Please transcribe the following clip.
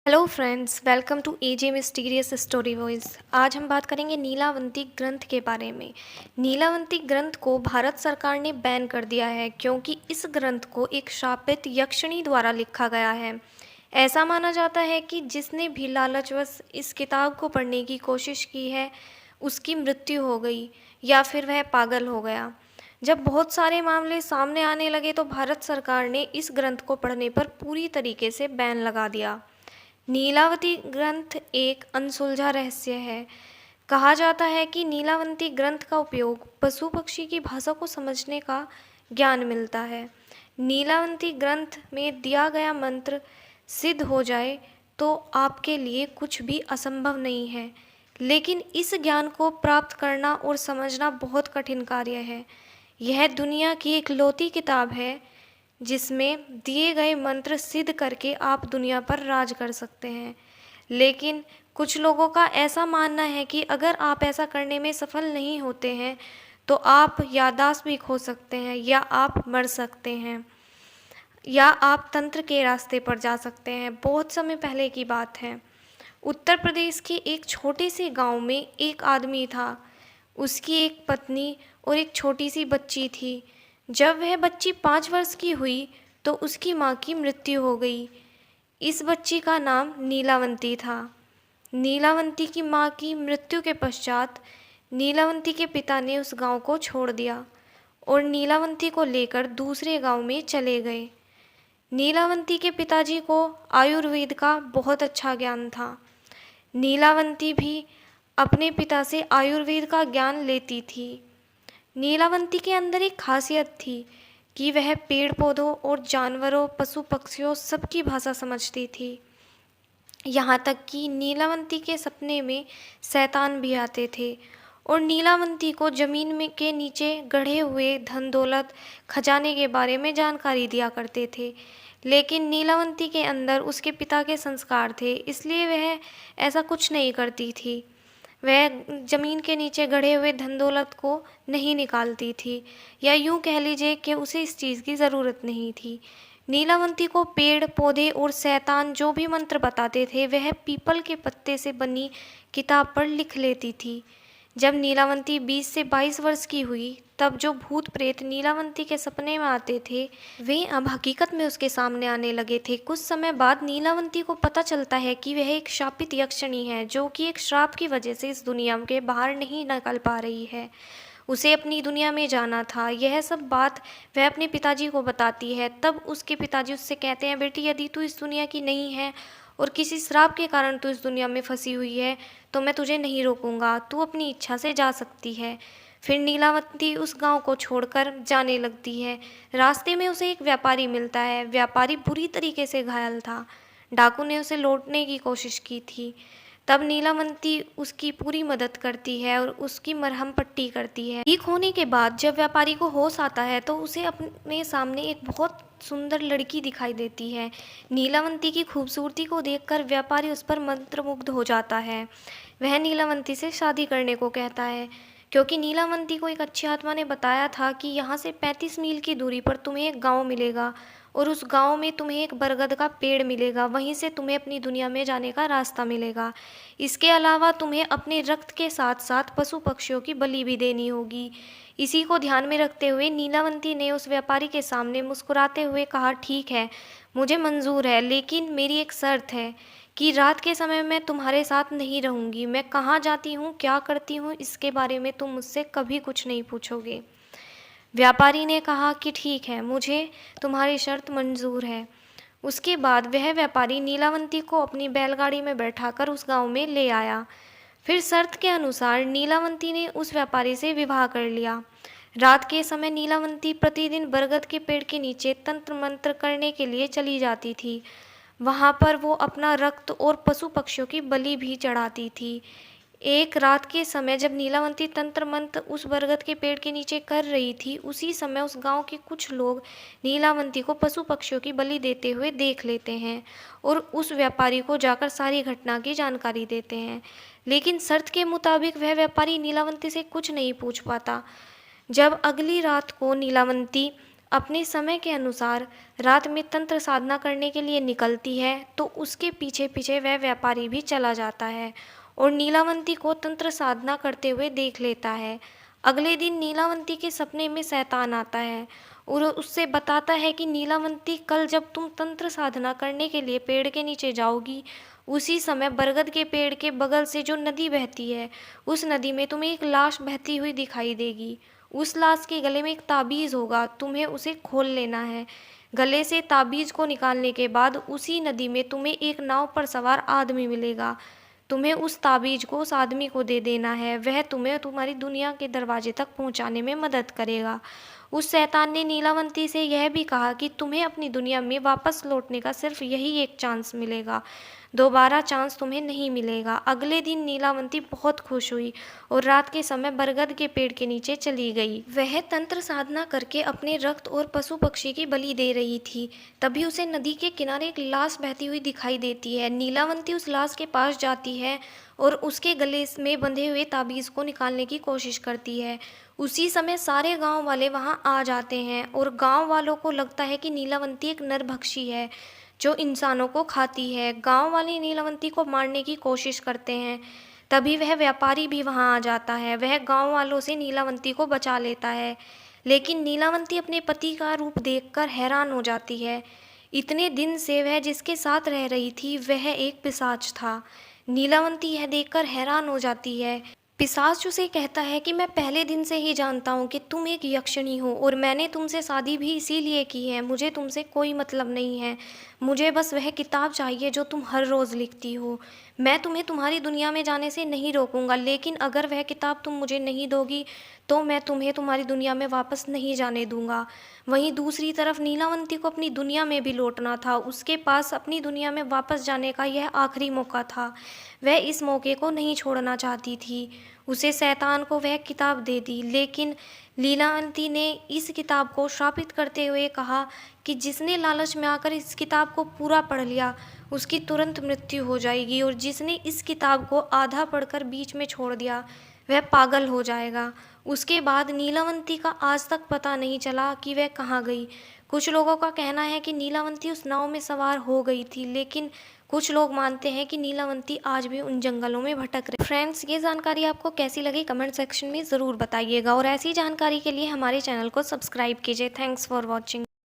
Hello friends, welcome to AJ mysterious story voice. आज हम बात करेंगे नीलावंती ग्रंथ के बारे में। नीलावंती ग्रंथ को भारत सरकार ने बैन कर दिया है क्योंकि इस ग्रंथ को एक शापित यक्षिणी द्वारा लिखा गया है। ऐसा माना जाता है कि जिसने भी लालचवश इस किताब को पढ़ने की कोशिश की है उसकी मृत्यु हो गई या फिर वह पागल हो गया। जब बहुत सारे मामले सामने आने लगे तो भारत सरकार ने इस ग्रंथ को पढ़ने पर पूरी तरीके से बैन लगा दिया। नीलावती ग्रंथ एक अनसुलझा रहस्य है। कहा जाता है कि नीलावंती ग्रंथ का उपयोग पशु पक्षी की भाषा को समझने का ज्ञान मिलता है। नीलावंती ग्रंथ में दिया गया मंत्र सिद्ध हो जाए तो आपके लिए कुछ भी असंभव नहीं है, लेकिन इस ज्ञान को प्राप्त करना और समझना बहुत कठिन कार्य है। यह दुनिया की इकलौती किताब है जिसमें दिए गए मंत्र सिद्ध करके आप दुनिया पर राज कर सकते हैं। लेकिन कुछ लोगों का ऐसा मानना है कि अगर आप ऐसा करने में सफल नहीं होते हैं तो आप याददाश्त भी खो सकते हैं, या आप मर सकते हैं, या आप तंत्र के रास्ते पर जा सकते हैं। बहुत समय पहले की बात है। उत्तर प्रदेश के एक छोटे से गांव में एक आदमी था। उसकी एक पत्नी और एक छोटी सी बच्ची थी। जब वह बच्ची 5 वर्ष की हुई तो उसकी माँ की मृत्यु हो गई। इस बच्ची का नाम नीलावंती था। नीलावंती की माँ की मृत्यु के पश्चात नीलावंती के पिता ने उस गांव को छोड़ दिया और नीलावंती को लेकर दूसरे गांव में चले गए। नीलावंती के पिताजी को आयुर्वेद का बहुत अच्छा ज्ञान था। नीलावंती भी अपने पिता से आयुर्वेद का ज्ञान लेती थी। नीलावंती के अंदर एक खासियत थी कि वह पेड़ पौधों और जानवरों, पशु पक्षियों सबकी भाषा समझती थी। यहाँ तक कि नीलावंती के सपने में शैतान भी आते थे और नीलावंती को जमीन में के नीचे गढ़े हुए धन दौलत खजाने के बारे में जानकारी दिया करते थे। लेकिन नीलावंती के अंदर उसके पिता के संस्कार थे, इसलिए वह ऐसा कुछ नहीं करती थी। वह ज़मीन के नीचे गढ़े हुए धन दौलत को नहीं निकालती थी, या यूँ कह लीजिए कि उसे इस चीज़ की ज़रूरत नहीं थी। नीलावंती को पेड़ पौधे और शैतान जो भी मंत्र बताते थे वह पीपल के पत्ते से बनी किताब पर लिख लेती थी। जब नीलावंती 20 से 22 वर्ष की हुई तब जो भूत प्रेत नीलावंती के सपने में आते थे वे अब हकीकत में उसके सामने आने लगे थे। कुछ समय बाद नीलावंती को पता चलता है कि वह एक शापित यक्षिणी है जो कि एक श्राप की वजह से इस दुनिया के बाहर नहीं निकल पा रही है। उसे अपनी दुनिया में जाना था। यह सब बात वह अपने पिताजी को बताती है। तब उसके पिताजी उससे कहते हैं, बेटी यदि तू इस दुनिया की नहीं है और किसी श्राप के कारण तू इस दुनिया में फंसी हुई है तो मैं तुझे नहीं रोकूंगा, तू अपनी इच्छा से जा सकती है। फिर नीलावती उस गांव को छोड़कर जाने लगती है। रास्ते में उसे एक व्यापारी मिलता है। व्यापारी बुरी तरीके से घायल था। डाकू ने उसे लूटने की कोशिश की थी। तब नीलावंती उसकी पूरी मदद करती है और उसकी मरहम पट्टी करती है। ठीक होने के बाद जब व्यापारी को होश आता है तो उसे अपने सामने एक बहुत सुंदर लड़की दिखाई देती है। नीलावंती की खूबसूरती को देखकर व्यापारी उस पर मंत्रमुग्ध हो जाता है। वह नीलावंती से शादी करने को कहता है क्योंकि नीलावंती को एक अच्छी आत्मा ने बताया था कि यहाँ से 35 मील की दूरी पर तुम्हें एक गांव मिलेगा और उस गांव में तुम्हें एक बरगद का पेड़ मिलेगा। वहीं से तुम्हें अपनी दुनिया में जाने का रास्ता मिलेगा। इसके अलावा तुम्हें अपने रक्त के साथ साथ पशु पक्षियों की बलि भी देनी होगी। इसी को ध्यान में रखते हुए नीलावंती ने उस व्यापारी के सामने मुस्कुराते हुए कहा, ठीक है, मुझे मंजूर है, लेकिन मेरी एक शर्त है कि रात के समय मैं तुम्हारे साथ नहीं रहूँगी। मैं कहाँ जाती हूँ, क्या करती हूँ, इसके बारे में तुम मुझसे कभी कुछ नहीं पूछोगे। व्यापारी ने कहा कि ठीक है, मुझे तुम्हारी शर्त मंजूर है। उसके बाद वह व्यापारी नीलावंती को अपनी बैलगाड़ी में बैठाकर उस गांव में ले आया। फिर शर्त के अनुसार नीलावंती ने उस व्यापारी से विवाह कर लिया। रात के समय नीलावंती प्रतिदिन बरगद के पेड़ के नीचे तंत्र मंत्र करने के लिए चली जाती थी। वहाँ पर वो अपना रक्त और पशु पक्षियों की बलि भी चढ़ाती थी। एक रात के समय जब नीलावंती तंत्र मंत्र उस बरगद के पेड़ के नीचे कर रही थी, उसी समय उस गांव के कुछ लोग नीलावंती को पशु पक्षियों की बलि देते हुए देख लेते हैं और उस व्यापारी को जाकर सारी घटना की जानकारी देते हैं। लेकिन शर्त के मुताबिक वह व्यापारी नीलावंती से कुछ नहीं पूछ पाता। जब अगली रात को नीलावंती अपने समय के अनुसार रात में तंत्र साधना करने के लिए निकलती है तो उसके पीछे पीछे वह व्यापारी भी चला जाता है और नीलावंती को तंत्र साधना करते हुए देख लेता है। अगले दिन नीलावंती के सपने में शैतान आता है और उससे बताता है कि नीलावंती, कल जब तुम तंत्र साधना करने के लिए पेड़ के नीचे जाओगी, उसी समय बरगद के पेड़ के बगल से जो नदी बहती है, उस नदी में तुम्हें एक लाश बहती हुई दिखाई देगी। उस लाश के गले में एक ताबीज़ होगा, तुम्हें उसे खोल लेना है। गले से ताबीज़ को निकालने के बाद उसी नदी में तुम्हें एक नाव पर सवार आदमी मिलेगा। तुम्हें उस ताबीज़ को उस आदमी को दे देना है, वह तुम्हें तुम्हारी दुनिया के दरवाजे तक पहुंचाने में मदद करेगा। उस शैतान ने नीलावंती से यह भी कहा कि तुम्हें अपनी दुनिया में वापस लौटने का सिर्फ यही एक चांस मिलेगा, दोबारा चांस तुम्हें नहीं मिलेगा। अगले दिन नीलावंती बहुत खुश हुई और रात के समय बरगद के पेड़ के नीचे चली गई। वह तंत्र साधना करके अपने रक्त और पशु पक्षी की बलि दे रही थी। तभी उसे नदी के किनारे एक लाश बहती हुई दिखाई देती है। नीलावंती उस लाश के पास जाती है और उसके गले में बंधे हुए ताबीज़ को निकालने की कोशिश करती है। उसी समय सारे गांव वाले वहां आ जाते हैं और गांव वालों को लगता है कि नीलावंती एक नरभक्षी है जो इंसानों को खाती है। गांव वाले नीलावंती को मारने की कोशिश करते हैं। तभी वह व्यापारी भी वहां आ जाता है। वह गांव वालों से नीलावंती को बचा लेता है, लेकिन नीलावंती अपने पति का रूप देखकर हैरान हो जाती है। इतने दिन से वह जिसके साथ रह रही थी वह एक पिशाच था। नीलावंती यह देखकर हैरान हो जाती है। पिशाच उसे कहता है कि मैं पहले दिन से ही जानता हूँ कि तुम एक यक्षिणी हो और मैंने तुमसे शादी भी इसीलिए की है। मुझे तुमसे कोई मतलब नहीं है, मुझे बस वह किताब चाहिए जो तुम हर रोज़ लिखती हो। मैं तुम्हें तुम्हारी दुनिया में जाने से नहीं रोकूंगा, लेकिन अगर वह किताब तुम मुझे नहीं दोगी तो मैं तुम्हें तुम्हारी दुनिया में वापस नहीं जाने दूंगा। वहीं दूसरी तरफ नीलावंती को अपनी दुनिया में भी लौटना था। उसके पास अपनी दुनिया में वापस जाने का यह आखिरी मौका था। वह इस मौके को नहीं छोड़ना चाहती थी। उसे शैतान को वह किताब दे दी, लेकिन लीलावंती ने इस किताब को श्रापित करते हुए कहा कि जिसने लालच में आकर इस किताब को पूरा पढ़ लिया उसकी तुरंत मृत्यु हो जाएगी, और जिसने इस किताब को आधा पढ़कर बीच में छोड़ दिया वह पागल हो जाएगा। उसके बाद नीलावंती का आज तक पता नहीं चला कि वह कहाँ गई। कुछ लोगों का कहना है कि नीलावंती उस नाव में सवार हो गई थी, लेकिन कुछ लोग मानते हैं कि नीलावंती आज भी उन जंगलों में भटक रही। फ्रेंड्स, ये जानकारी आपको कैसी लगी कमेंट सेक्शन में ज़रूर बताइएगा और ऐसी जानकारी के लिए हमारे चैनल को सब्सक्राइब कीजिए। Thanks for watching.